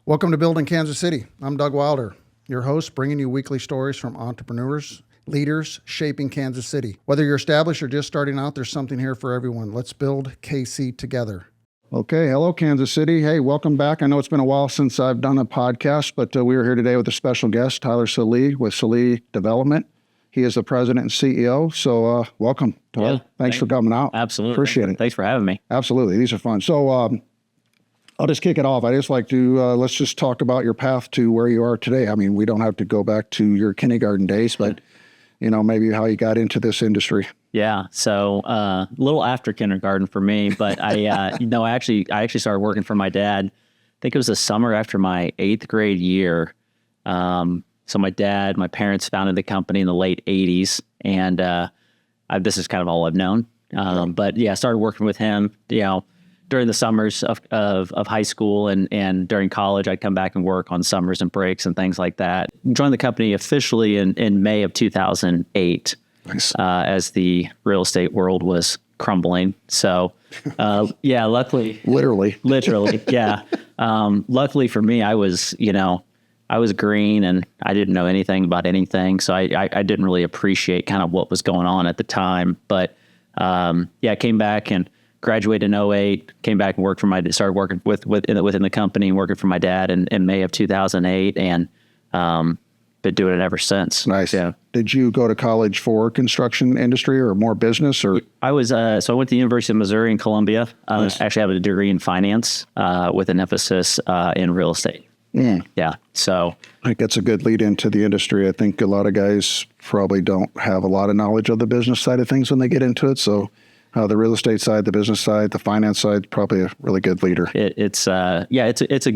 Welcome to Building Kansas City. I'm Doug Wilder, your host, bringing you weekly stories from entrepreneurs, leaders shaping Kansas City. Whether you're established or just starting out, there's something here for everyone. Let's build KC together. Okay, hello, Kansas City. Hey, welcome back. I know it's been a while since I've done a podcast, but we are here today with a special guest, Tyler Sallee with Sallee Development. He is the president and CEO. So welcome, Tyler. Yeah, Thanks for coming out. Absolutely. Appreciate it. Thanks for having me. Absolutely. These are fun. So I'll just kick it off. I just like to, let's just talk about your path to where you are today. I mean, we don't have to go back to your kindergarten days, but, you know, maybe how you got into this industry. Yeah. So a little after kindergarten for me, but I actually started working for my dad. I think it was the summer after my 8th grade year. So my parents founded the company in the late 80s, and this is kind of all I've known. But yeah, I started working with him, during the summers of high school and during college. I'd come back and work on summers and breaks and things like that. Joined the company officially in May of 2008. Nice. As the real estate world was crumbling. So, luckily. Literally, yeah. Luckily for me, I was green and I didn't know anything about anything. So I didn't really appreciate kind of what was going on at the time. But I came back and graduated in 2008, came back and started working within the company and working for my dad in May of 2008, and been doing it ever since. Nice. Yeah. Did you go to college for construction industry or more business? Or I was so I went to the University of Missouri in Columbia. Nice. Actually have a degree in finance with an emphasis in real estate. Yeah. So I think that's a good lead into the industry. I think a lot of guys probably don't have a lot of knowledge of the business side of things when they get into it. So the real estate side, the business side, the finance side, probably a really good leader. It's definitely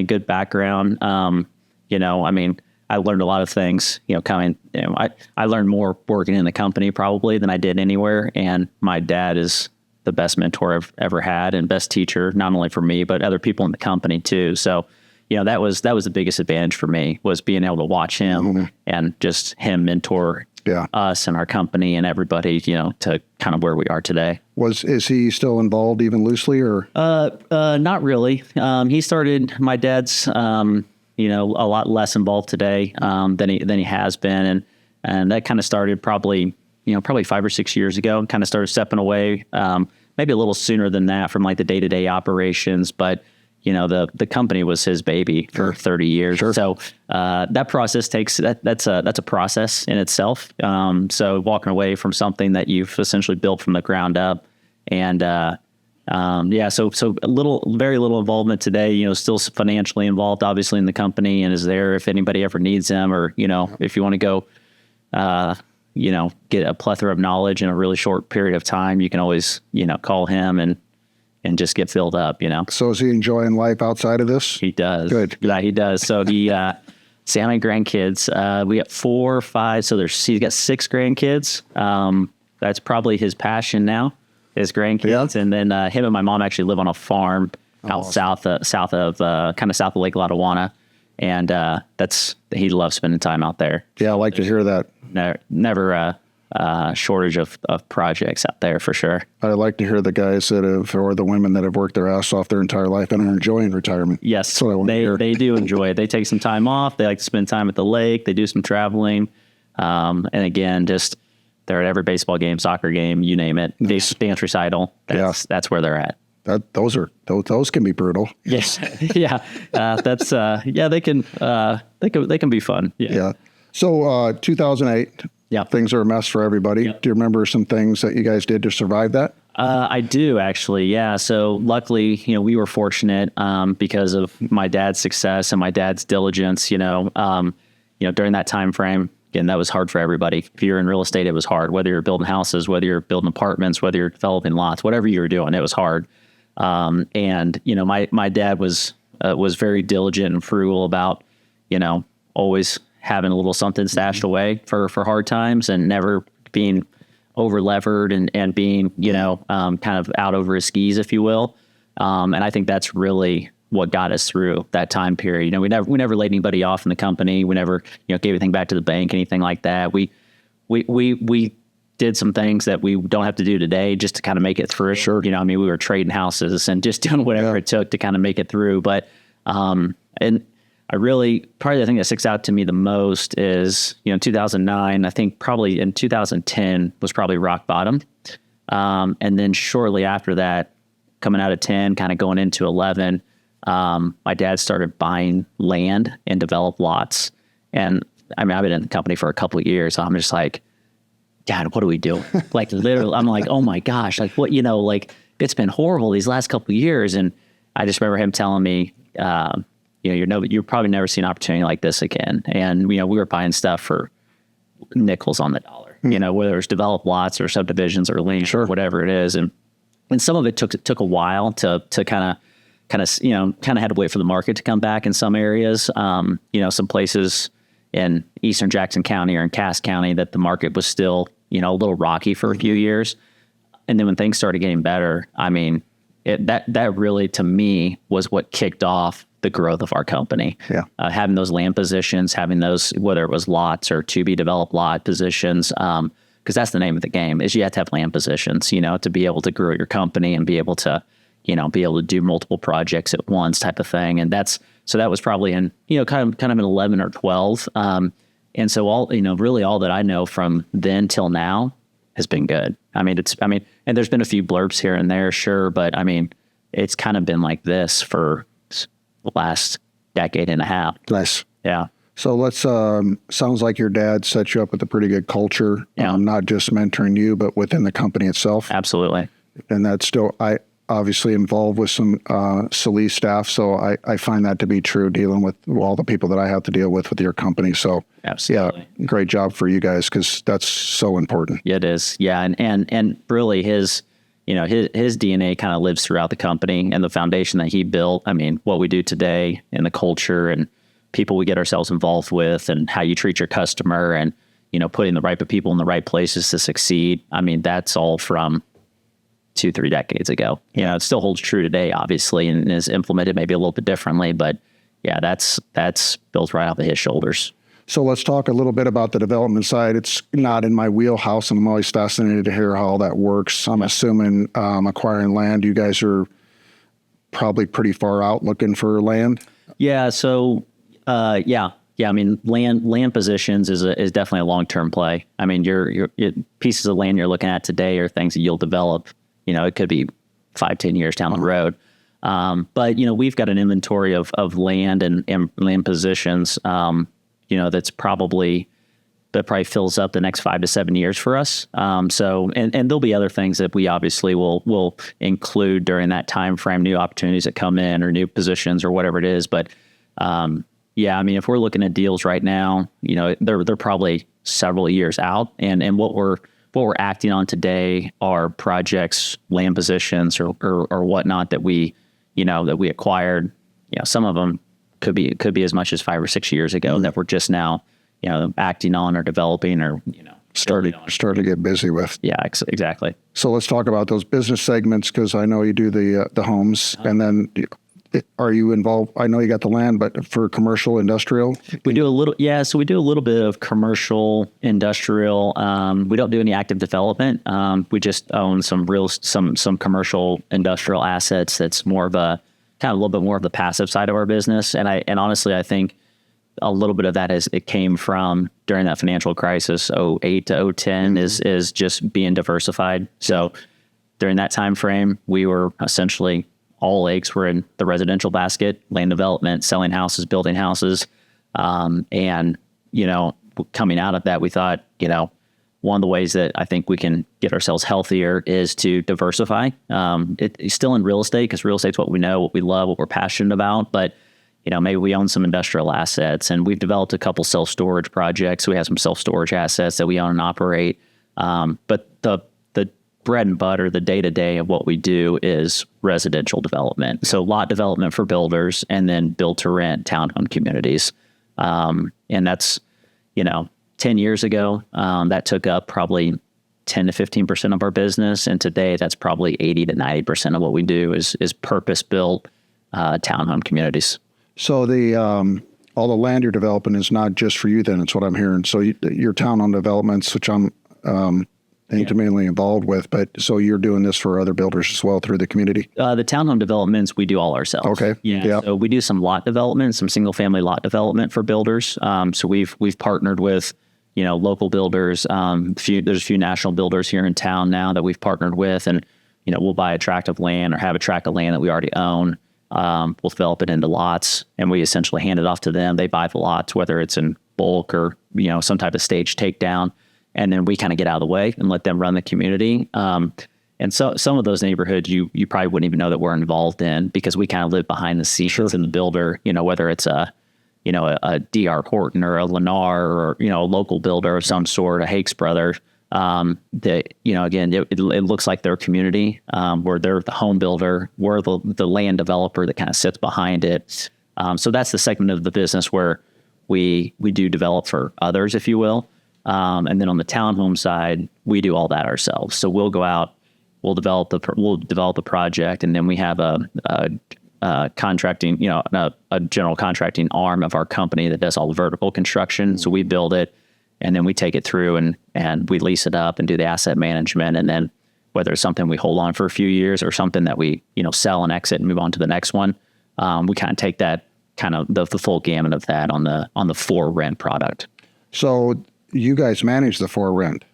a good background. I mean, I learned a lot of things, I learned more working in the company probably than I did anywhere. And my dad is the best mentor I've ever had and best teacher, not only for me, but other people in the company too. So, that was the biggest advantage for me, was being able to watch him and just him mentor us and our company and everybody, to kind of where we are today. Is he still involved even loosely or? Not really. My dad's, a lot less involved today, than he has been. And that kind of started probably 5 or 6 years ago, and kind of started stepping away, maybe a little sooner than that from like the day-to-day operations. But, the company was his baby for 30 years. Sure. So, that process that's a process in itself. So walking away from something that you've essentially built from the ground up, and, so very little involvement today, still financially involved, obviously, in the company, and is there if anybody ever needs them, or, if you want to go, get a plethora of knowledge in a really short period of time, you can always, call him and just get filled up, So is he enjoying life outside of this? He does. Good. Yeah, he does. So he, Sam and grandkids, we got 4 or 5. So he's got 6 grandkids. That's probably his passion now, his grandkids. Yeah. And then him and my mom actually live on a farm out south of Lake Lotawana. And he loves spending time out there. Yeah, I like to hear that. Never shortage of projects out there for sure. I like to hear the guys or the women that have worked their ass off their entire life and are enjoying retirement. Yes, that's what I want to hear. They do enjoy it. They take some time off. They like to spend time at the lake. They do some traveling. And again, just they're at every baseball game, soccer game, you name it. Nice. Dance recital. That's where they're at. Those can be brutal. Yes. Yeah. They can be fun. Yeah. So 2008. Yeah. Things are a mess for everybody. Yep. Do you remember some things that you guys did to survive that? I do actually. Yeah. So luckily, we were fortunate, because of my dad's success and my dad's diligence, during that time frame. Again, that was hard for everybody. If you're in real estate, it was hard, whether you're building houses, whether you're building apartments, whether you're developing lots, whatever you were doing, it was hard. And my dad was very diligent and frugal about, always having a little something stashed away for hard times, and never being over levered and being, kind of out over his skis, if you will. And I think that's really what got us through that time period. We never laid anybody off in the company. We never, gave anything back to the bank, anything like that. We did some things that we don't have to do today just to kind of make it through. Sure. You know, I mean, we were trading houses and just doing whatever it took to kind of make it through. But, and I really, probably the thing that sticks out to me the most is, you know, 2009, I think probably in 2010 was probably rock bottom. And then shortly after that, coming out of 10, kind of going into 11, my dad started buying land and developed lots. And I mean, I've been in the company for a couple of years. So I'm just like, Dad, what are we doing? Like literally, I'm like, oh my gosh, like what, you know, like it's been horrible these last couple of years. And I just remember him telling me, you know, you're probably never see an opportunity like this again. And, you know, we were buying stuff for nickels on the dollar, you know, whether it's developed lots or subdivisions or land or whatever it is. And some of it took a while to kind of, you know, kind of had to wait for the market to come back in some areas. You know, some places in Eastern Jackson County or in Cass County that the market was still, you know, a little rocky for a few years. And then when things started getting better, I mean, that really, to me, was what kicked off the growth of our company. Yeah. Having those land positions, having those, whether it was lots or to be developed lot positions, because that's the name of the game, is you have to have land positions, you know, to be able to grow your company and be able to, you know, be able to do multiple projects at once type of thing. And so that was probably in, you know, kind of in 11 or 12. And so all, you know, really all that I know from then till now has been good. I mean, and there's been a few blurbs here and there, sure. But I mean, it's kind of been like this for the last decade and a half. Nice. Yeah. So let's, sounds like your dad set you up with a pretty good culture, not just mentoring you, but within the company itself. Absolutely. And that's still, I obviously involved with some Sallee staff. So I find that to be true, dealing with all the people that I have to deal with your company. So absolutely. Yeah, great job for you guys, because that's so important. Yeah, it is. Yeah. And really his DNA kind of lives throughout the company and the foundation that he built. I mean, what we do today and the culture and people we get ourselves involved with and how you treat your customer and, you know, putting the right people in the right places to succeed. I mean, that's all from 2-3 decades ago. You know, it still holds true today, obviously, and is implemented maybe a little bit differently, but yeah, that's built right off of his shoulders. So let's talk a little bit about the development side. It's not in my wheelhouse, and I'm always fascinated to hear how all that works. I'm assuming acquiring land, you guys are probably pretty far out looking for land. Yeah. So, yeah. I mean, land positions is definitely a long-term play. I mean, your pieces of land you're looking at today are things that you'll develop. You know, it could be 5-10 years down the road. But you know, we've got an inventory of land and land positions. You know, that probably fills up the next 5 to 7 years for us. So, and there'll be other things that we obviously will include during that time frame, new opportunities that come in or new positions or whatever it is. But, yeah, I mean, if we're looking at deals right now, you know, they're probably several years out, and what we're acting on today are projects, land positions or whatnot that we acquired. You know, some of them could be as much as 5 or 6 years ago that we're just now, you know, acting on or developing or, you know, starting to get busy with. Yeah, exactly. So let's talk about those business segments, because I know you do the homes, and then are you involved? I know you got the land, but for commercial, industrial, we do a little. Yeah, so we do a little bit of commercial, industrial. We don't do any active development. We just own some commercial industrial assets. That's more of a kind of a little bit more of the passive side of our business. And honestly, I think a little bit of that it came from during that financial crisis, 2008 to 2010, is just being diversified. So during that time frame, we were essentially all eggs were in the residential basket, land development, selling houses, building houses. And, you know, coming out of that, we thought, you know, one of the ways that I think we can get ourselves healthier is to diversify. It's still in real estate, because real estate's what we know, what we love, what we're passionate about. But, you know, maybe we own some industrial assets, and we've developed a couple self-storage projects. We have some self-storage assets that we own and operate. But the bread and butter, the day-to-day of what we do is residential development. So lot development for builders, and then build-to-rent townhome communities. And that's, you know, 10 years ago, that took up probably 10 to 15% of our business. And today that's probably 80 to 90% of what we do is purpose-built townhome communities. So all the land you're developing is not just for you then, it's what I'm hearing. So your townhome developments, which I'm intimately involved with. But so you're doing this for other builders as well through the community? The townhome developments, we do all ourselves. Okay. Yeah. So we do some lot development, some single family lot development for builders. So we've partnered with, local builders. There's a few national builders here in town now that we've partnered with, and, we'll buy a tract of land or have a tract of land that we already own. We'll develop it into lots, and we essentially hand it off to them. They buy the lots, whether it's in bulk or, some type of stage takedown. And then we kind of get out of the way and let them run the community. And so some of those neighborhoods you probably wouldn't even know that we're involved in, because we kind of live behind the scenes in the builder, whether it's a D.R. Horton or a Lennar or, a local builder of some sort, a Hakes brother. Again, it looks like their community, where they're the home builder, we're the land developer that kind of sits behind it. So that's the segment of the business where we do develop for others, if you will. And then on the townhome side, we do all that ourselves. So we'll go out, we'll develop the project, and then we have a contracting, a general contracting arm of our company that does all the vertical construction. So we build it, and then we take it through and we lease it up and do the asset management. And then whether it's something we hold on for a few years or something that we, sell and exit and move on to the next one, we kind of take that kind of the full gamut of that on the for rent product. So you guys manage the for rent?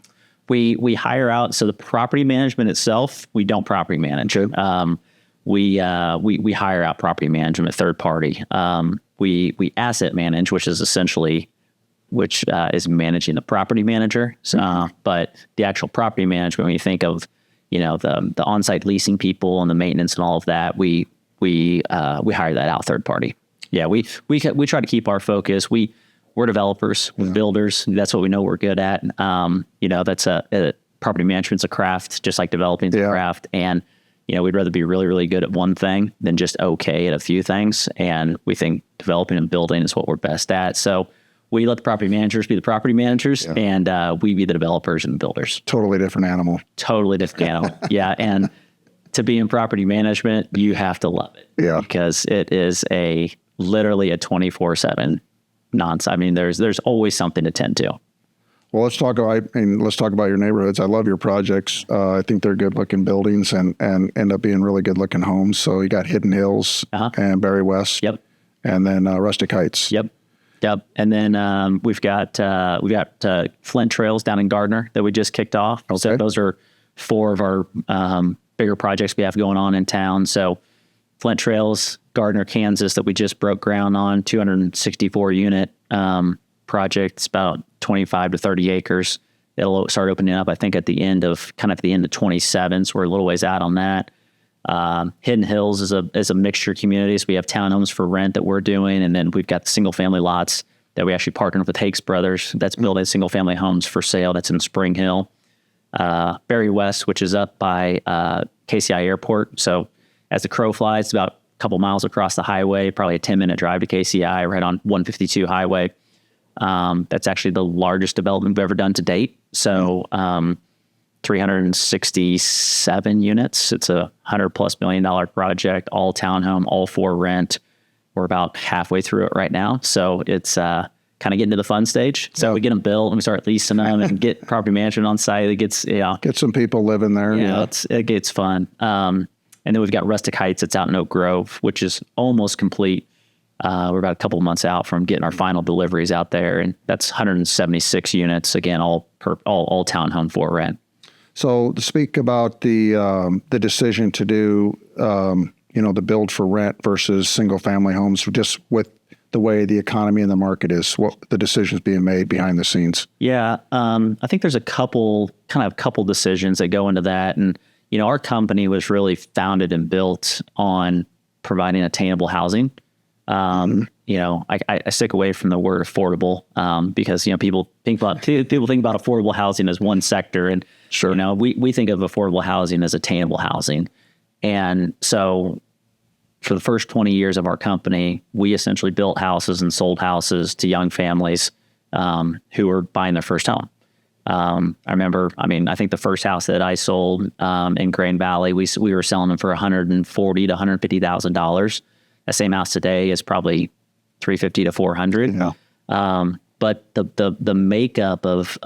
We hire out. So the property management itself, we don't property manage. We hire out property management, third party. We asset manage, which is managing the property manager. So, but the actual property management, when you think of, the on-site leasing people and the maintenance and all of that, we hire that out third party. Yeah, we try to keep our focus. We're developers, we're builders. That's what we know we're good at. That's property management's a craft, just like developing's a craft. And, we'd rather be really, really good at one thing than just okay at a few things. And we think developing and building is what we're best at. So we let the property managers be the property managers, and we be the developers and the builders. Totally different animal. Totally different animal. Yeah. And to be in property management, you have to love it. Yeah. Because it is literally a 24/7 nonsense. I mean, there's always something to tend to. Well, let's talk about your neighborhoods. I love your projects. I think they're good looking buildings and end up being really good looking homes. So you got Hidden Hills and Berry West. Yep. And then Rustic Heights. Yep. And then we've got Flint Trails down in Gardner that we just kicked off. Okay. So those are 4 of our bigger projects we have going on in town. So Flint Trails, Gardner, Kansas, that we just broke ground on, 264 unit project. It's about 25 to 30 acres. It'll start opening up, I think, at the end of 27. So we're a little ways out on that. Hidden Hills is a mixture community. So we have townhomes for rent that we're doing, and then we've got the single family lots that we actually partnered with Hakes Brothers. That's building single family homes for sale. That's in Spring Hill. Berry West, which is up by KCI Airport. So as the crow flies, it's about a couple miles across the highway, probably a 10-minute drive to KCI, right on 152 highway. That's actually the largest development we've ever done to date. So 367 units. It's a $100+ million project, all townhome, all for rent. We're about halfway through it right now. So it's kind of getting to the fun stage. So we get them built and we start leasing them and get property management on site. It gets, get some people living there. It gets fun. And then we've got Rustic Heights. It's out in Oak Grove, which is almost complete. We're about a couple of months out from getting our final deliveries out there, and that's 176 units. Again, all townhome for rent. So to speak about the decision to do, the build for rent versus single family homes, just with the way the economy and the market is, what the decisions being made behind the scenes. Yeah. I think there's a couple decisions that go into that. And, our company was really founded and built on providing attainable housing. I stick away from the word affordable, because, people think about affordable housing as one sector, and sure. We think of affordable housing as attainable housing. And so for the first 20 years of our company, we essentially built houses and sold houses to young families, who were buying their first home. I think the first house that I sold, in Grand Valley, we were selling them for $140,000 to $150,000. The same house today is probably $350,000 to $400,000. Yeah. But the makeup of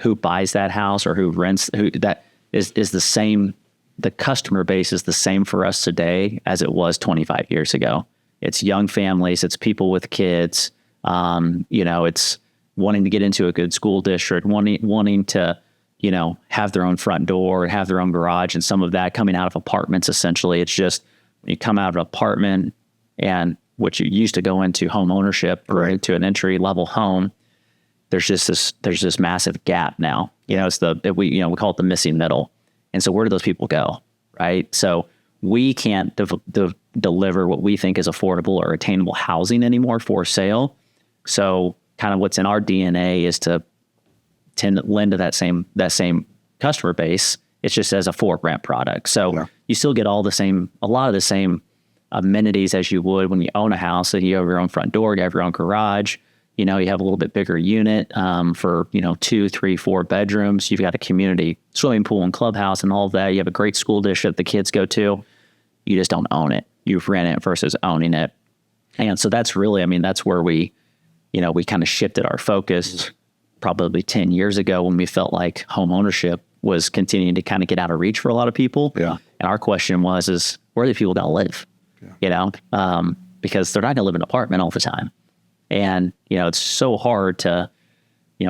who buys that house or who rents, who that is the same. The customer base is the same for us today as it was 25 years ago. It's young families, it's people with kids. It's wanting to get into a good school district, wanting to, have their own front door, have their own garage, and some of that coming out of apartments. Essentially, it's just when you come out of an apartment and what you used to go into home ownership or into an entry level home, there's this massive gap now. It's we call it the missing middle. And so where do those people go, right? So we can't deliver what we think is affordable or attainable housing anymore for sale. So kind of what's in our DNA is to tend to lend to that same customer base. It's just as a for rent product. So you still get a lot of the same amenities as you would when you own a house. So you have your own front door, you have your own garage. You have a little bit bigger unit for 2, 3, 4 bedrooms. You've got a community swimming pool and clubhouse and all of that. You have a great school district the kids go to. You just don't own it. You rent it versus owning it. And so that's really, that's where we kind of shifted our focus probably 10 years ago when we felt like home ownership was continuing to kind of get out of reach for a lot of people. Yeah. And our question is where are the people going to live? Yeah. Because they're not going to live in an apartment all the time. And, it's so hard to,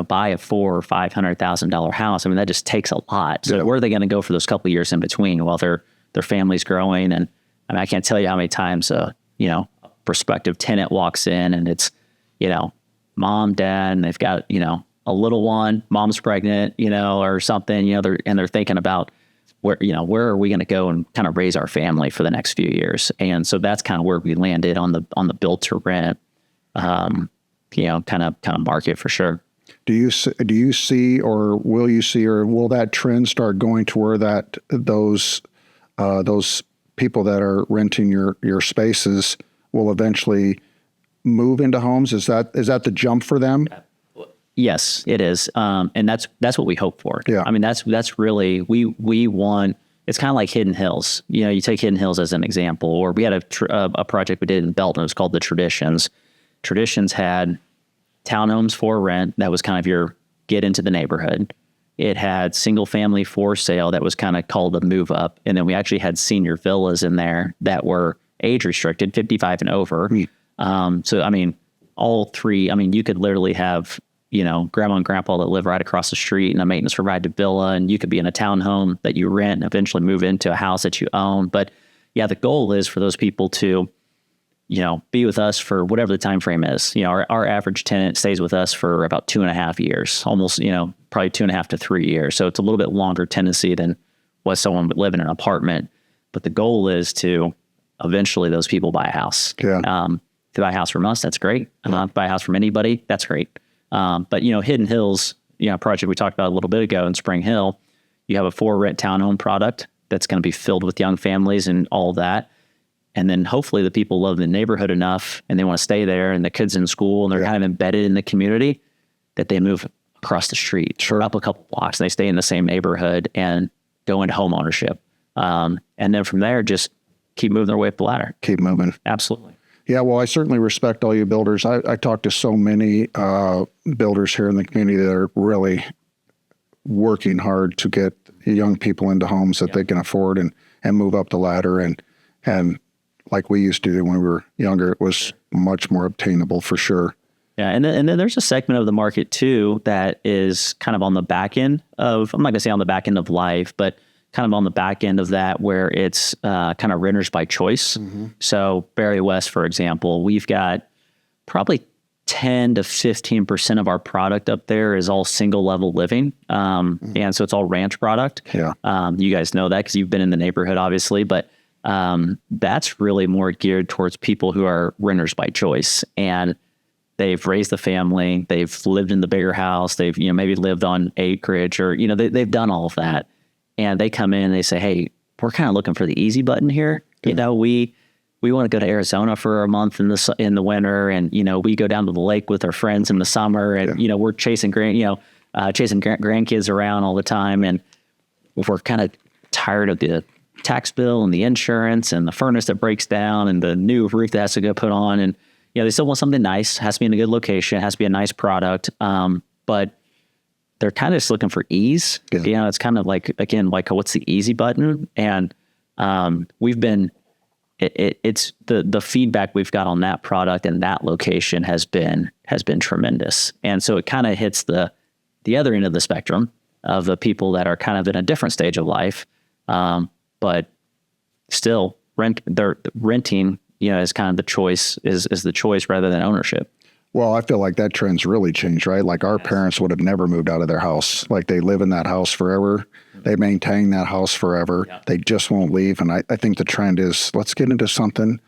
buy a $400,000 or $500,000 house. That just takes a lot. So where are they going to go for those couple of years in between while their family's growing? And I can't tell you how many times, a prospective tenant walks in and it's, mom, dad, and they've got, a little one, mom's pregnant, or something, they're thinking about where are we going to go and kind of raise our family for the next few years. And so that's kind of where we landed on the build to rent. Kind of market for sure. Do you see, or will you see, or will that trend start going to where those people that are renting your spaces will eventually move into homes? Is that the jump for them? Yes, it is. And that's what we hope for. Yeah. That's really, we want, it's kind of like Hidden Hills. You take Hidden Hills as an example, or we had a project we did in Belton. It was called the Traditions. Traditions had townhomes for rent. That was kind of your get into the neighborhood. It had single family for sale. That was kind of called a move up. And then we actually had senior villas in there that were age restricted, 55 and over. So, all three, you could literally have, grandma and grandpa that live right across the street in a maintenance provided villa. And you could be in a townhome that you rent and eventually move into a house that you own. But yeah, the goal is for those people to, be with us for whatever the time frame is. Our average tenant stays with us for about 2.5 years, almost, probably 2.5 to 3 years. So it's a little bit longer tenancy than what someone would live in an apartment. But the goal is to eventually those people buy a house. Yeah. To buy a house from us, that's great. To buy a house from anybody, that's great. But Hidden Hills, project we talked about a little bit ago in Spring Hill, you have a for rent townhome product that's going to be filled with young families and all of that. And then hopefully the people love the neighborhood enough and they want to stay there and the kids in school and they're kind of embedded in the community that they move across the street, up a couple blocks, and they stay in the same neighborhood and go into home ownership. And then from there, just keep moving their way up the ladder. Keep moving. Absolutely. Yeah, well, I certainly respect all you builders. I talk to so many builders here in the community that are really working hard to get young people into homes that they can afford and move up the ladder. And like we used to do when we were younger, it was much more obtainable for sure. Yeah, and then there's a segment of the market too that is kind of on the back end of, I'm not going to say on the back end of life, but kind of on the back end of that where it's kind of renters by choice. Mm-hmm. So Barry West, for example, we've got probably 10 to 15% of our product up there is all single level living. And so it's all ranch product. Yeah. You guys know that because you've been in the neighborhood, obviously, but that's really more geared towards people who are renters by choice, and they've raised the family, they've lived in the bigger house, they've maybe lived on acreage, or they've done all of that, and they come in and they say, hey, we're kind of looking for the easy button here. Yeah. We want to go to Arizona for a month in the winter, and we go down to the lake with our friends in the summer, and we're chasing grandkids around all the time, and we're kind of tired of the tax bill and the insurance and the furnace that breaks down and the new roof that has to get put on. And, they still want something nice. It has to be in a good location. It has to be a nice product. But they're kind of just looking for ease. Yeah. You know, it's kind of like, again, like what's the easy button? And we've been, it's the feedback we've got on that product and that location has been tremendous. And so it kind of hits the other end of the spectrum of the people that are kind of in a different stage of life, but still they're renting, you know, is kind of the choice, is the choice rather than ownership. Well, I feel like that trend's really changed, right? Like our parents would have never moved out of their house. Like they live in that house forever. They maintain that house forever. Yeah. They just won't leave. And I think the trend is, let's get into something.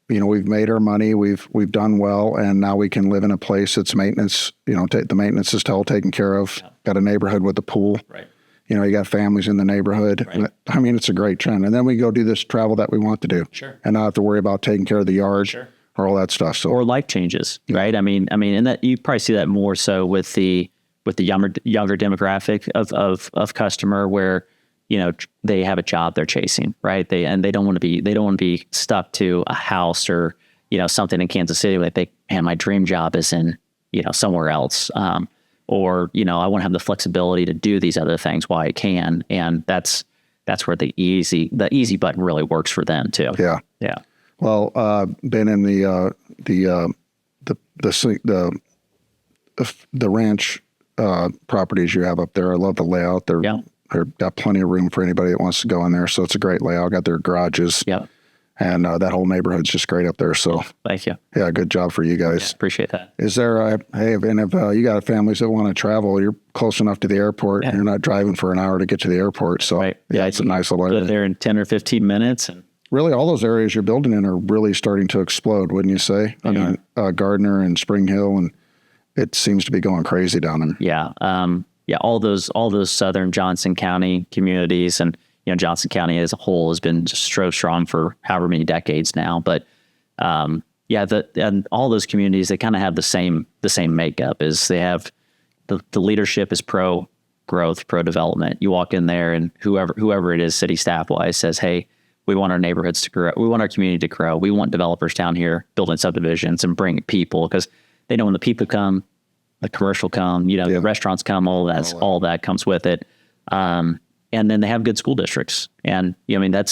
You know, we've made our money, we've done well, and now we can live in a place that's maintenance, you know, the maintenance is all taken care of. Yeah. Got a neighborhood with a pool. Right. You know, you got families in the neighborhood. Right. I mean, it's a great trend. And then we go do this travel that we want to do. Sure. And not have to worry about taking care of the yard. Sure. Or all that stuff. So, or life changes, right? I mean, and that you probably see that more so with the younger demographic of customer, where, you know, they have a job they're chasing, right? They don't want to be stuck to a house or, you know, something in Kansas City. Like my dream job is in, you know, somewhere else, or, you know, I want to have the flexibility to do these other things while I can, and that's where the easy button really works for them too. Yeah. Yeah. Well, been in the ranch properties you have up there. I love the layout. They've got plenty of room for anybody that wants to go in there. So it's a great layout. Got their garages. Yeah. And that whole neighborhood's just great up there. So thank you. Yeah, good job for you guys. Yeah, appreciate that. Is there if you got families that want to travel, you're close enough to the airport. Yeah. You're not driving for an hour to get to the airport. So right. Yeah, it's a nice little area. There in 10 or 15 minutes. And really, all those areas you're building in are really starting to explode, wouldn't you say? I mean, Gardner and Spring Hill, and it seems to be going crazy down there. Yeah. All those southern Johnson County communities, and, you know, Johnson County as a whole has been just so strong for however many decades now. But and all those communities, they kind of have the same makeup. Is they have the leadership is pro growth, pro development. You walk in there, and whoever it is, city staff wise, says, hey, we want our neighborhoods to grow. We want our community to grow. We want developers down here building subdivisions and bringing people, because they know when the people come, the commercial come, you know, the restaurants come, all that comes with it. And then they have good school districts. And, you know, I mean,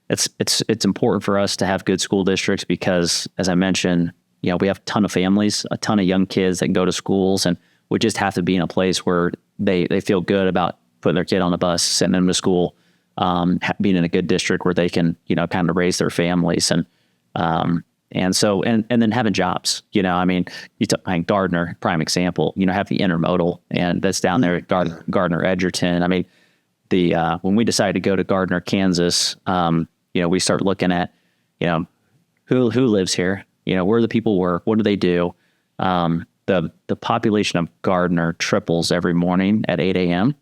it's important for us to have good school districts because, as I mentioned, you know, we have a ton of families, a ton of young kids that go to schools, and we just have to be in a place where they feel good about putting their kid on the bus, sending them to school, being in a good district where they can, you know, kind of raise their families, and then having jobs. You know, I mean, you took Gardner, prime example. You know, have the intermodal, and that's down there at Gardner Edgerton. I mean, when we decided to go to Gardner, Kansas, you know, we start looking at, you know, who lives here. You know, where the people work, what do they do? The population of Gardner triples every morning at 8 a.m.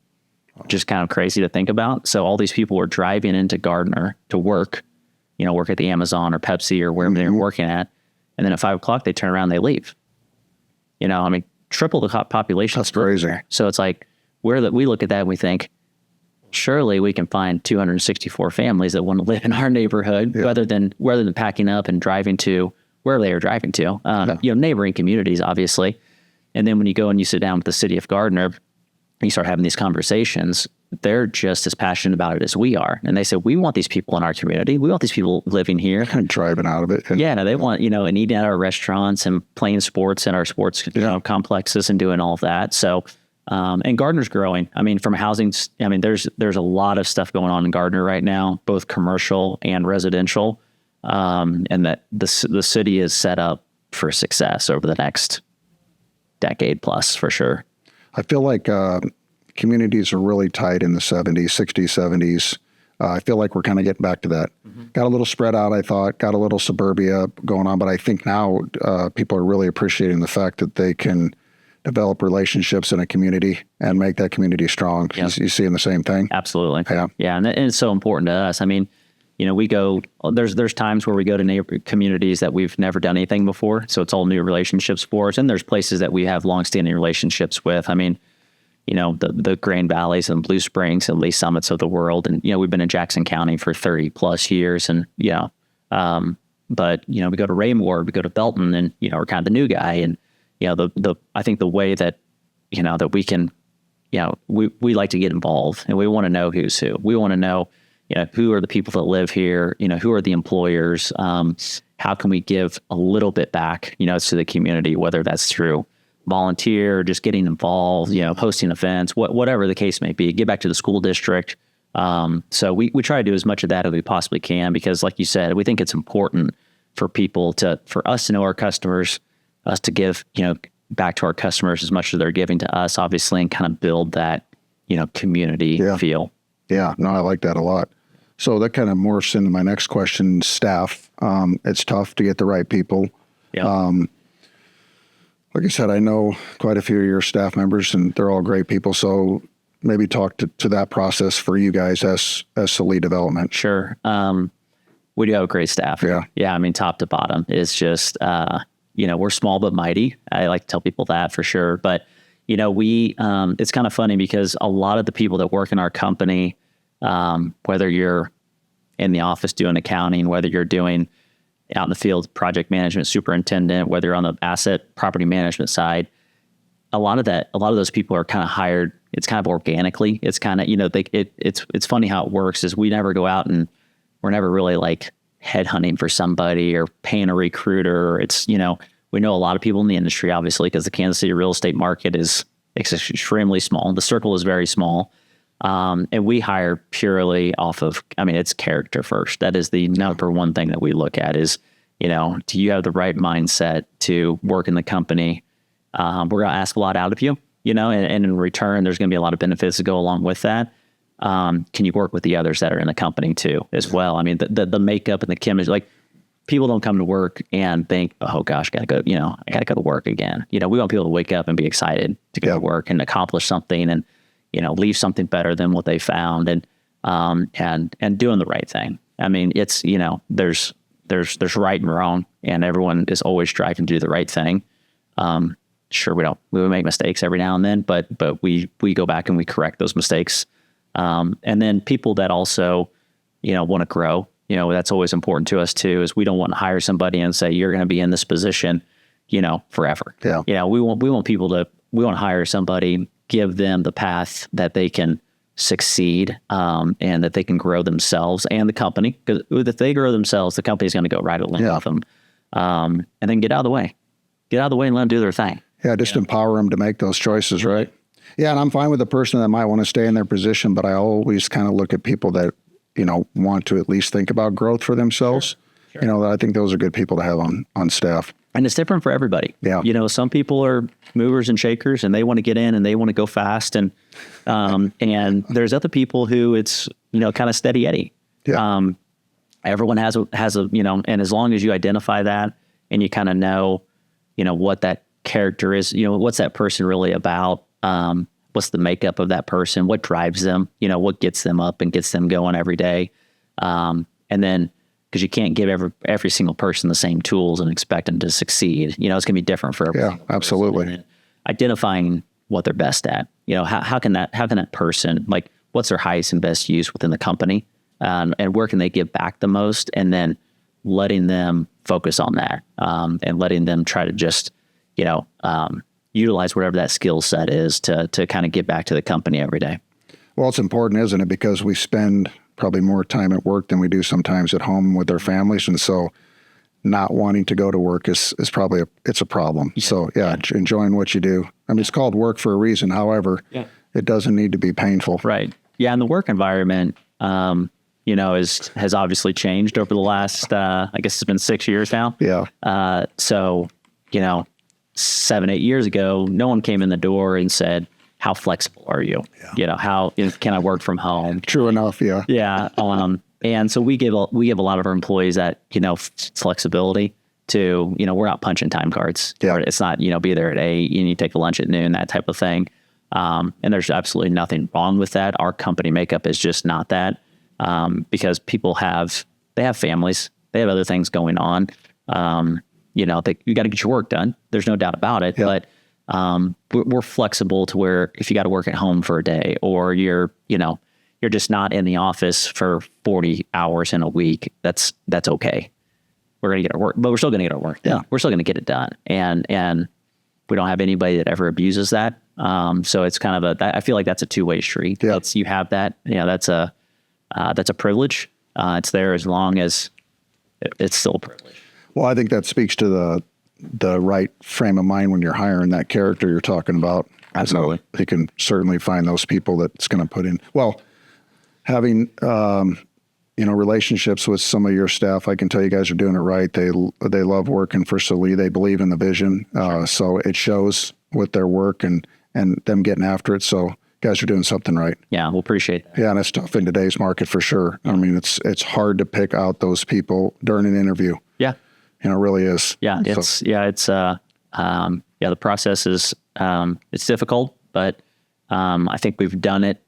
Just kind of crazy to think about. So all these people were driving into Gardner to work, you know, work at the Amazon or Pepsi or wherever they're working at. And then at 5 o'clock, they turn around, they leave. You know, I mean, triple the population. That's crazy. So it's like, we look at that and we think, surely we can find 264 families that want to live in our neighborhood, rather than packing up and driving to wherever they are driving to, you know, neighboring communities, obviously. And then when you go and you sit down with the city of Gardner, you start having these conversations, they're just as passionate about it as we are. And they say, we want these people in our community. We want these people living here. And driving out of it. Yeah, they want, you know, and eating at our restaurants and playing sports in our sports complexes and doing all of that. So, and Gardner's growing. I mean, from housing, I mean, there's a lot of stuff going on in Gardner right now, both commercial and residential. And that the city is set up for success over the next decade plus, for sure. I feel like communities are really tight in the 70s, 60s, 70s. I feel like we're kind of getting back to that. Mm-hmm. Got a little spread out, I thought, got a little suburbia going on, but I think now people are really appreciating the fact that they can develop relationships in a community and make that community strong. Yep. You seeing the same thing? Absolutely. Yeah. And it's so important to us. I mean, you know, there's times where we go to communities that we've never done anything before. So it's all new relationships for us. And there's places that we have longstanding relationships with. I mean, you know, the Grand Valleys and Blue Springs and Lee Summits of the world. And, you know, we've been in Jackson County for 30 plus years. And, you know, but, you know, we go to Raymore, we go to Belton, and, you know, we're kind of the new guy. And, you know, I think the way that, you know, that we can we like to get involved, and we want to know who's who. We want to know, who are the people that live here, who are the employers, how can we give a little bit back, to the community, whether that's through volunteer or just getting involved, hosting events, whatever the case may be, get back to the school district. So we try to do as much of that as we possibly can, because like you said, we think it's important for us to know our customers, us to give, back to our customers as much as they're giving to us, obviously, and kind of build that, community feel. Yeah, no, I like that a lot. So that kind of morphs into my next question, staff. It's tough to get the right people. Yeah. Like I said, I know quite a few of your staff members, and they're all great people. So maybe talk to that process for you guys as Sallee Development. Sure. We do have a great staff. Yeah. Yeah. I mean, top to bottom. It's just, we're small but mighty. I like to tell people that for sure. But, it's kind of funny because a lot of the people that work in our company, whether you're in the office doing accounting, whether you're doing out in the field project management superintendent, whether you're on the asset property management side, a lot of those people are kind of hired. It's kind of organically. It's kind of, it's funny how it works is we never go out and we're never really like headhunting for somebody or paying a recruiter. It's, we know a lot of people in the industry, obviously, because the Kansas City real estate market is extremely small. The circle is very small. And we hire purely off of, it's character first. That is the number one thing that we look at is, do you have the right mindset to work in the company? We're going to ask a lot out of you, and in return, there's going to be a lot of benefits that go along with that. Can you work with the others that are in the company too, as well? I mean, the makeup and the chemistry, like people don't come to work and think, oh gosh, I gotta go to work again. We want people to wake up and be excited to go to work and accomplish something and, leave something better than what they found and doing the right thing. I mean, it's, there's right and wrong, and everyone is always striving to do the right thing. Sure, we would make mistakes every now and then, but we go back and we correct those mistakes. And then people that also, want to grow, that's always important to us too, is we don't want to hire somebody and say, you're going to be in this position, forever. Yeah. We want people we want to hire somebody, give them the path that they can succeed, and that they can grow themselves and the company. Because if they grow themselves, the company's going to go right along with them. And then get out of the way. Get out of the way and let them do their thing. Yeah, just empower them to make those choices, right? Yeah, and I'm fine with the person that might want to stay in their position, but I always kind of look at people that, want to at least think about growth for themselves. Sure. I think those are good people to have on staff. And it's different for everybody. Yeah. Some people are movers and shakers and they want to get in and they want to go fast. And there's other people who it's, kind of steady Eddie. Yeah. Everyone has a, and as long as you identify that and you kind of know, what that character is, what's that person really about? What's the makeup of that person? What drives them? What gets them up and gets them going every day? And then, because you can't give every single person the same tools and expect them to succeed. It's going to be different for everyone. Yeah, absolutely. Identifying what they're best at. How can that person, like, what's their highest and best use within the company, and where can they give back the most, and then letting them focus on that, and letting them try to just, utilize whatever that skill set is to kind of give back to the company every day. Well, it's important, isn't it? Because we spend probably more time at work than we do sometimes at home with our families. And so not wanting to go to work is probably it's a problem. So enjoying what you do. I mean, it's called work for a reason. However, it doesn't need to be painful. Right. Yeah. And the work environment, has obviously changed over the last, I guess it's been 6 years now. Yeah. So, 7-8 years ago, no one came in the door and said, how flexible are you? Yeah. How can I work from home? True enough. Yeah. Yeah. And so we give a lot of our employees that, flexibility to, we're not punching time cards. Yeah. It's not, be there at 8 and you take the lunch at noon, that type of thing. And there's absolutely nothing wrong with that. Our company makeup is just not that, because people have families, they have other things going on. You got to get your work done. There's no doubt about it. Yeah. But we're flexible to where if you got to work at home for a day, or you're just not in the office for 40 hours in a week, that's okay. We're going to get our work, but we're still going to get our work done. Yeah. We're still going to get it done. And we don't have anybody that ever abuses that. So it's kind of I feel like that's a two-way street. Yeah. You have that, that's a privilege. It's there as long as it's still a privilege. Well, I think that speaks to the right frame of mind when you're hiring that character you're talking about. Absolutely. So you can certainly find those people that's going to put in. Well, having relationships with some of your staff, I can tell you guys are doing it right. They love working for Sallee. They believe in the vision, so it shows with their work and them getting after it. So guys are doing something right. Yeah, we'll appreciate that. Yeah, and it's tough in today's market for sure. I mean, it's hard to pick out those people during an interview. Yeah. It really is. Yeah, the process is it's difficult, but I think we've done it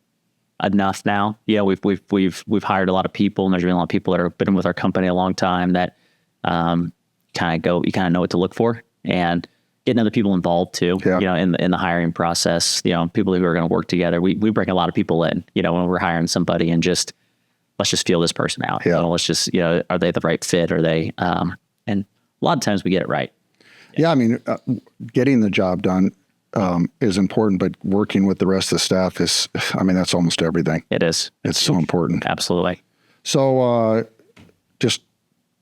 enough now. Yeah, we've hired a lot of people, and there's been a lot of people that have been with our company a long time that you kind of know what to look for, and getting other people involved too. Yeah. In the hiring process, people who are going to work together. We bring a lot of people in, when we're hiring somebody, and let's just feel this person out. Yeah. Let's just, are they the right fit? Are they, and a lot of times we get it right. Yeah, I mean, getting the job done is important, but working with the rest of the staff that's almost everything. It is. It's so important. Absolutely. So just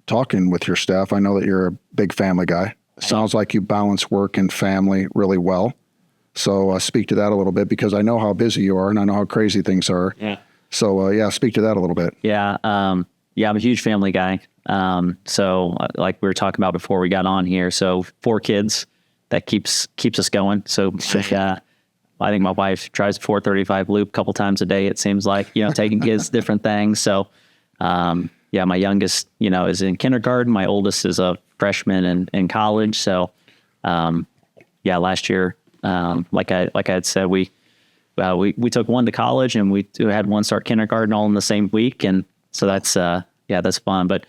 talking with your staff, I know that you're a big family guy. Sounds like you balance work and family really well. So speak to that a little bit, because I know how busy you are and I know how crazy things are. Yeah. So speak to that a little bit. Yeah. I'm a huge family guy. So like we were talking about before we got on here, so 4 kids, that keeps us going. So I think my wife tries 435 loop a couple times a day. It seems like, taking kids different things. So, my youngest, is in kindergarten. My oldest is a freshman in college. So, last year, like I had said, we took one to college, and we had one start kindergarten all in the same week. And so that's fun. But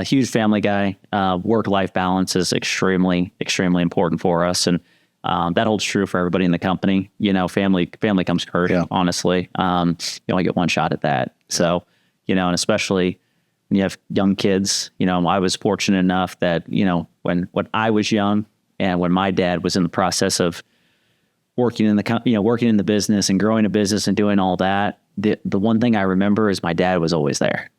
huge family guy. Work-life balance is extremely, extremely important for us. And that holds true for everybody in the company. Family comes first, Yeah. honestly. You only get one shot at that. So, and especially when you have young kids, I was fortunate enough that, when I was young and when my dad was in the process of working in the business and growing a business and doing all that, the one thing I remember is my dad was always there.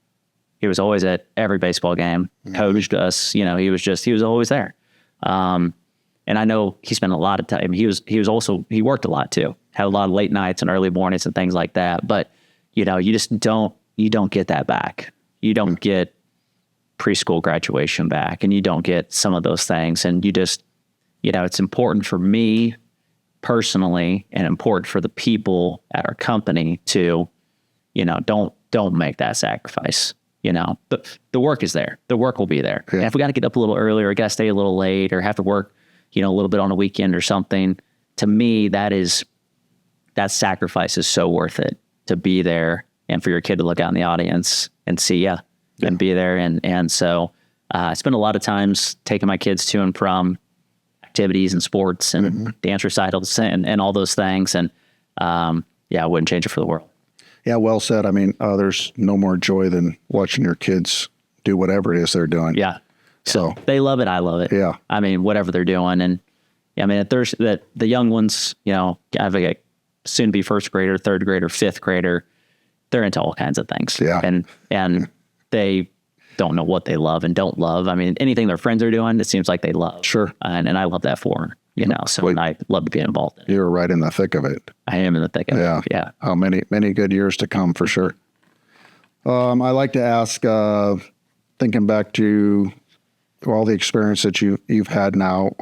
He was always at every baseball game, coached us, he was always there. And I know he spent a lot of time. He worked a lot too, had a lot of late nights and early mornings and things like that. But, you just don't get that back. You don't get preschool graduation back, and you don't get some of those things. And you just, it's important for me personally and important for the people at our company to, don't make that sacrifice. The work is there. The work will be there. Yeah. And if we got to get up a little earlier, or got to stay a little late, or have to work, a little bit on a weekend or something, to me, that sacrifice is so worth it, to be there and for your kid to look out in the audience and see you and be there. And so I spend a lot of times taking my kids to and from activities and sports and dance recitals and all those things. And I wouldn't change it for the world. Yeah, well said. I mean, there's no more joy than watching your kids do whatever it is they're doing. Yeah. So they love it. I love it. Yeah. I mean, whatever they're doing. And there's the young ones, I have a soon to be first grader, third grader, fifth grader. They're into all kinds of things. Yeah. And they don't know what they love and don't love. I mean, anything their friends are doing, it seems like they love. Sure. And I love that for them, so and I love to be involved in it. You're right in the thick of it. I am in the thick of it. Yeah. Oh, many good years to come for sure. I like to ask, thinking back to all the experience that you've had now,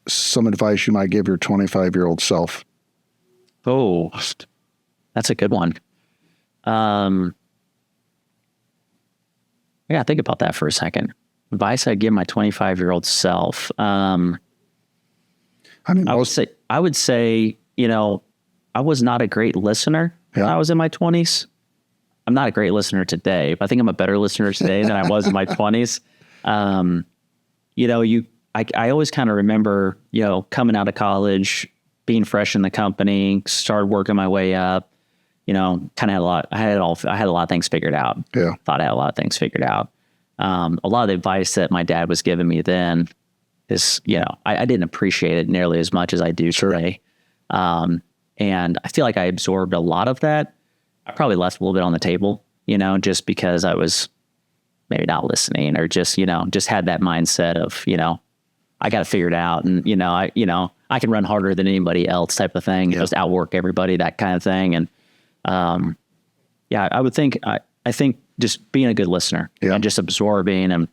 some advice you might give your 25-year-old self. Oh, that's a good one. I gotta think about that for a second. Advice I'd give my 25-year-old self. I would say, I was not a great listener when I was in my 20s. I'm not a great listener today, but I think I'm a better listener today than I was in my 20s. I always kind of remember, coming out of college, being fresh in the company, started working my way up, kind of I had a lot of things figured out. Yeah. Thought I had a lot of things figured out. A lot of the advice that my dad was giving me then, is, I didn't appreciate it nearly as much as I do today. And I feel like I absorbed a lot of that. I probably left a little bit on the table, just because I was maybe not listening, or just had that mindset of, I got to figure it out. And, I can run harder than anybody else type of thing, just outwork everybody, that kind of thing. And, I would think, I think just being a good listener and just absorbing, and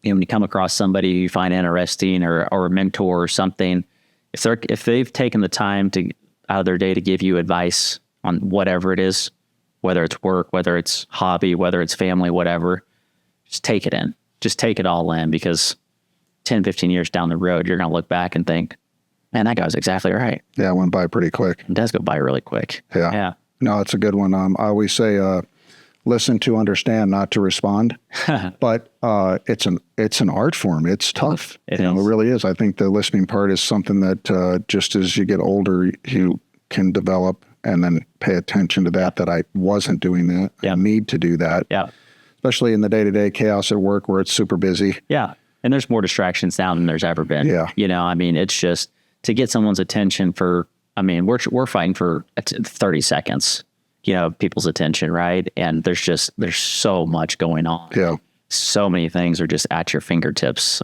when you come across somebody you find interesting, or a mentor or something, if they've taken the time out of their day to give you advice on whatever it is, whether it's work, whether it's hobby, whether it's family, whatever, just take it in. Just take it all in, because 10, 15 years down the road, you're going to look back and think, man, that guy was exactly right. Yeah, it went by pretty quick. It does go by really quick. Yeah. No, it's a good one. I always say, listen to understand, not to respond. But it's an art form. It's tough. It really is. I think the listening part is something that just as you get older, you can develop and then pay attention to that I wasn't doing that. I need to do that. Yeah. Especially in the day-to-day chaos at work where it's super busy. Yeah. And there's more distractions now than there's ever been. Yeah. It's just to get someone's attention we're fighting for 30 seconds, people's attention, right? And there's so much going on. Yeah. So many things are just at your fingertips.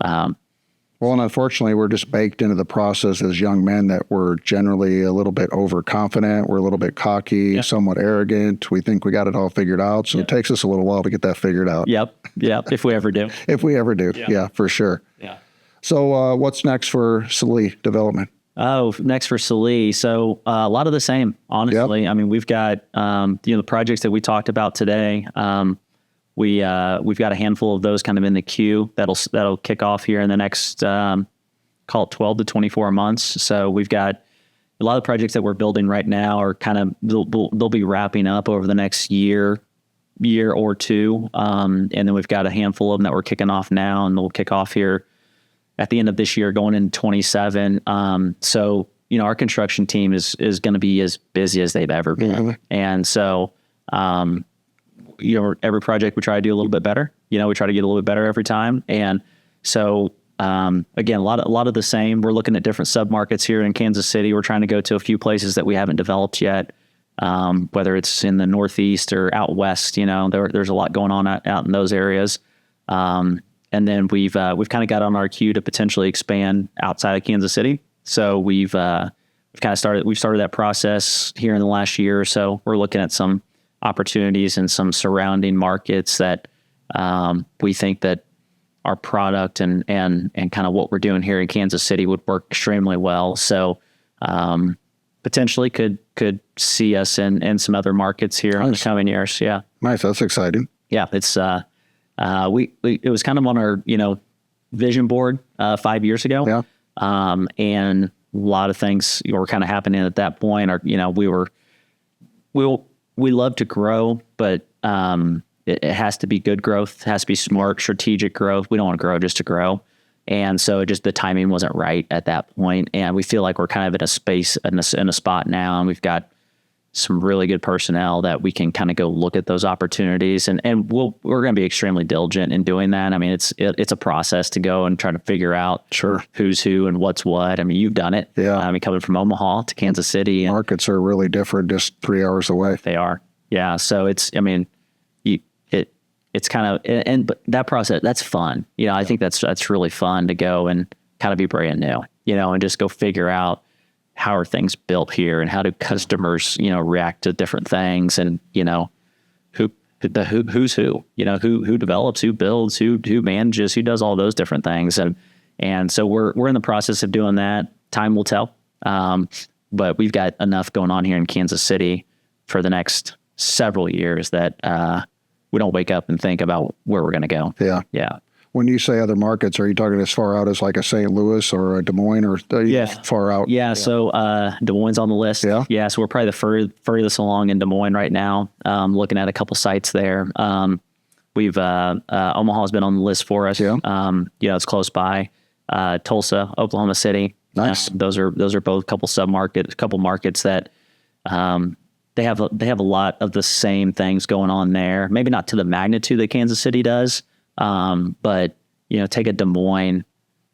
Well, and unfortunately, we're just baked into the process as young men that we're generally a little bit overconfident. We're a little bit cocky, somewhat arrogant. We think we got it all figured out. So it takes us a little while to get that figured out. Yep. If we ever do. If we ever do. Yeah, for sure. Yeah. So what's next for Sallee development? Oh, next for Sallee. So a lot of the same, honestly. Yep. We've got, the projects that we talked about today. We've got a handful of those kind of in the queue that'll kick off here in the next, call it 12 to 24 months. So we've got a lot of projects that we're building right now are kind of, they'll be wrapping up over the next year or two. And then we've got a handful of them that we're kicking off now, and they'll kick off here at the end of this year, going into 27. So, our construction team is going to be as busy as they've ever been. Mm-hmm. And so, every project we try to do a little bit better. We try to get a little bit better every time. And so, again, a lot of the same. We're looking at different submarkets here in Kansas City. We're trying to go to a few places that we haven't developed yet, whether it's in the Northeast or out West. There's a lot going on out in those areas. And then we've kind of got on our queue to potentially expand outside of Kansas City. So we've kind of started that process here in the last year or so. We're looking at some opportunities in some surrounding markets that we think that our product and kind of what we're doing here in Kansas City would work extremely well. So potentially could see us in some other markets here in the coming years. Yeah. Nice. That's exciting. Yeah. It's it was kind of on our vision board 5 years ago. Yeah. And a lot of things were kind of happening at that point. Or we love to grow, but it has to be good growth. It has to be smart, strategic growth. We don't want to grow just to grow. And so the timing wasn't right at that point. And we feel like we're kind of in a space, in a spot now, and we've got some really good personnel that we can kind of go look at those opportunities. And we're going to be extremely diligent in doing that. It's a process to go and try to figure out who's who and what's what. You've done it. Yeah. Coming from Omaha to Kansas City. Markets are really different, just 3 hours away. They are. Yeah. So it's kind of, but that process, that's fun. I think that's really fun to go and kind of be brand new, and just go figure out how are things built here and how do customers, react to different things, and, who's who, who develops, who builds, who manages, who does all those different things. And so we're in the process of doing that. Time will tell. But we've got enough going on here in Kansas City for the next several years that, we don't wake up and think about where we're going to go. Yeah. Yeah. When you say other markets, are you talking as far out as like a St. Louis or a Des Moines, or far out? Yeah. So Des Moines on the list. Yeah. Yeah. So we're probably the furthest along in Des Moines right now. Looking at a couple sites there. We've Omaha's been on the list for us. Yeah. It's close by. Tulsa, Oklahoma City. Nice. Those are both couple markets that they have a lot of the same things going on there. Maybe not to the magnitude that Kansas City does. But take a Des Moines,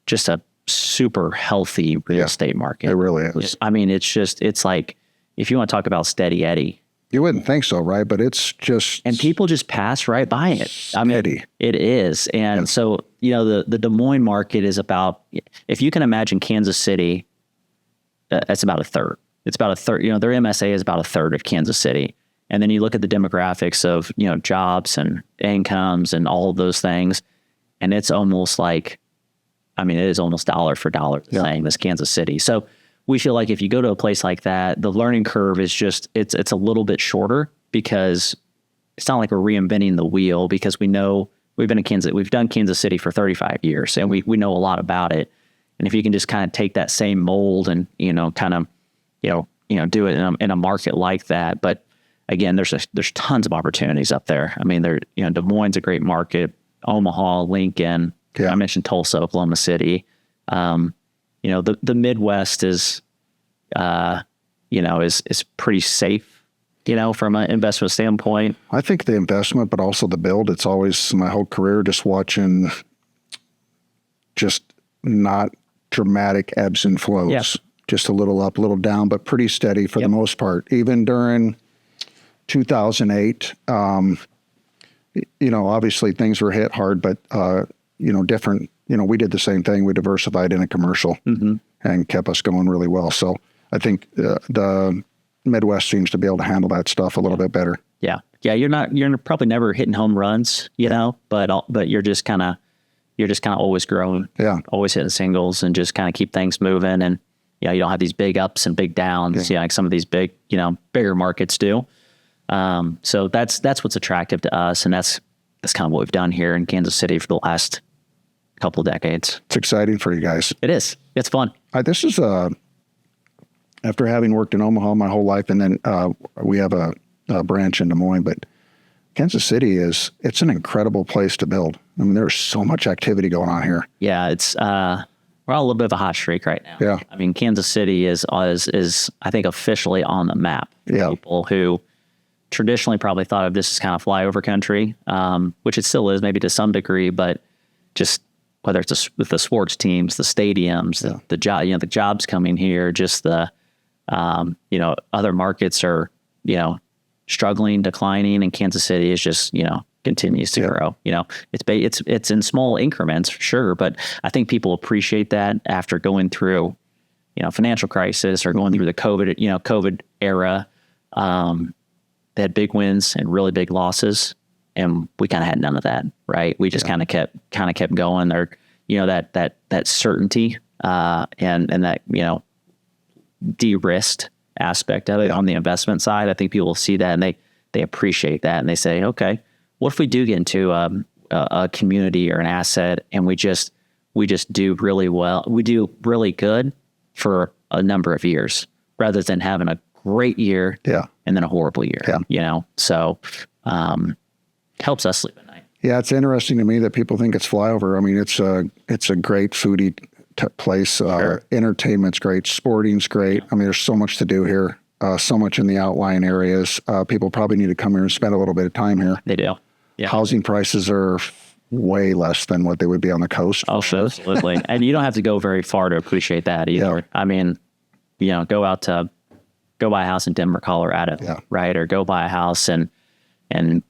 just a super healthy real estate market. It really is. I mean, it's like, if you want to talk about steady Eddie, You wouldn't think so, right? But it's just and people just pass right by it. I mean, steady. it is. And so, the Des Moines market is about, if you can imagine Kansas City, that's about a third. It's about a third, their MSA is about a third of Kansas City. And then you look at the demographics of, jobs and incomes and all of those things. And it's almost like, it is almost dollar for dollar the same as Kansas City. So we feel like if you go to a place like that, the learning curve is just, it's a little bit shorter, because it's not like we're reinventing the wheel, because we know we've done Kansas City for 35 years and we know a lot about it. And if you can just kind of take that same mold and, do it in a market like that. But again, there's tons of opportunities up there. I mean, Des Moines is a great market, Omaha, Lincoln, I mentioned Tulsa, Oklahoma City. The Midwest is pretty safe, from an investment standpoint. I think the investment, but also the build. It's always my whole career just watching, just not dramatic ebbs and flows. Yeah. Just a little up, a little down, but pretty steady for the most part. Even during 2008, obviously things were hit hard, but different. We did the same thing. We diversified in a commercial and kept us going really well. So I think the Midwest seems to be able to handle that stuff a little bit better. Yeah. Yeah. You're probably never hitting home runs, but you're just kind of always growing, always hitting singles and just kind of keep things moving. And, you don't have these big ups and big downs, like some of these big, bigger markets do. So that's what's attractive to us. And that's kind of what we've done here in Kansas City for the last couple of decades. It's exciting for you guys. It is. It's fun. This is after having worked in Omaha my whole life, and then we have a branch in Des Moines, but Kansas City it's an incredible place to build. I mean, there's so much activity going on here. Yeah, it's we're on a little bit of a hot streak right now. Yeah. I mean, Kansas City is I think officially on the map for people who traditionally probably thought of this as kind of flyover country, which it still is maybe to some degree, but just whether it's with the sports teams, the stadiums, the jobs coming here, just the other markets are struggling, declining, and Kansas City is just continues to grow. It's in small increments for sure, but I think people appreciate that after going through financial crisis or going through the COVID era. They had big wins and really big losses, and we kind of had none of that, right? We just kind of kept going there, that certainty, and that, de-risked aspect of it on the investment side. I think people see that and they appreciate that, and they say, okay, what if we do get into a community or an asset and we just do really well, we do really good for a number of years rather than having a great year and then a horrible year, so helps us sleep at night. Yeah, it's interesting to me that people think it's flyover. I mean, it's a great foodie place. Sure. Entertainment's great. Sporting's great. I mean, there's so much to do here. So much in the outlying areas. People probably need to come here and spend a little bit of time here. They do. Yeah. Housing prices are way less than what they would be on the coast. Oh, absolutely. And you don't have to go very far to appreciate that either. Yeah. I mean, go buy a house in Denver, Colorado, right? Or go buy a house in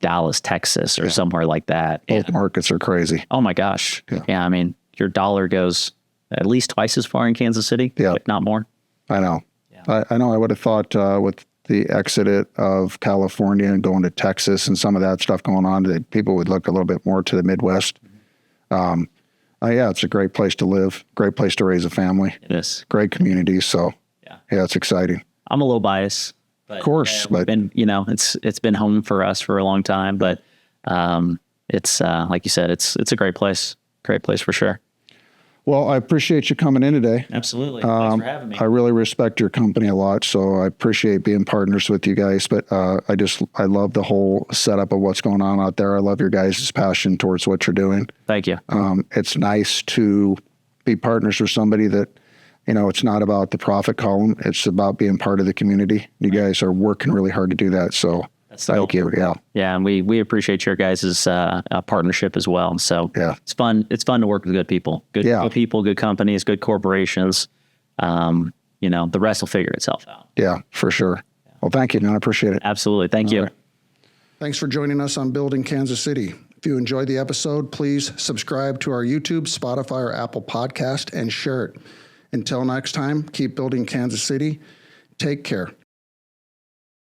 Dallas, Texas, or somewhere like that. Both markets are crazy. Oh my gosh. Yeah. I mean, your dollar goes at least twice as far in Kansas City, if not more. I know. Yeah. I know. I would have thought with the exit of California and going to Texas and some of that stuff going on, that people would look a little bit more to the Midwest. It's a great place to live, great place to raise a family. It is. Great community. So it's exciting. I'm a little biased. But, of course, but it's been home for us for a long time. But it's like you said, it's a great place for sure. Well, I appreciate you coming in today. Absolutely. Thanks for having me. I really respect your company a lot, so I appreciate being partners with you guys. But I love the whole setup of what's going on out there. I love your guys' passion towards what you're doing. Thank you. It's nice to be partners with somebody that, it's not about the profit column. It's about being part of the community. You guys are working really hard to do that. So Thank you. Yeah. Yeah, and we appreciate your guys' partnership as well. So Yeah. it's fun. It's fun to work with good people, good people, good companies, good corporations. The rest will figure itself out. Yeah, for sure. Well, thank you, man. I appreciate it. Absolutely. Thank you. Right. Thanks for joining us on Building Kansas City. If you enjoyed the episode, please subscribe to our YouTube, Spotify, or Apple podcast and share it. Until next time, keep building Kansas City. Take care.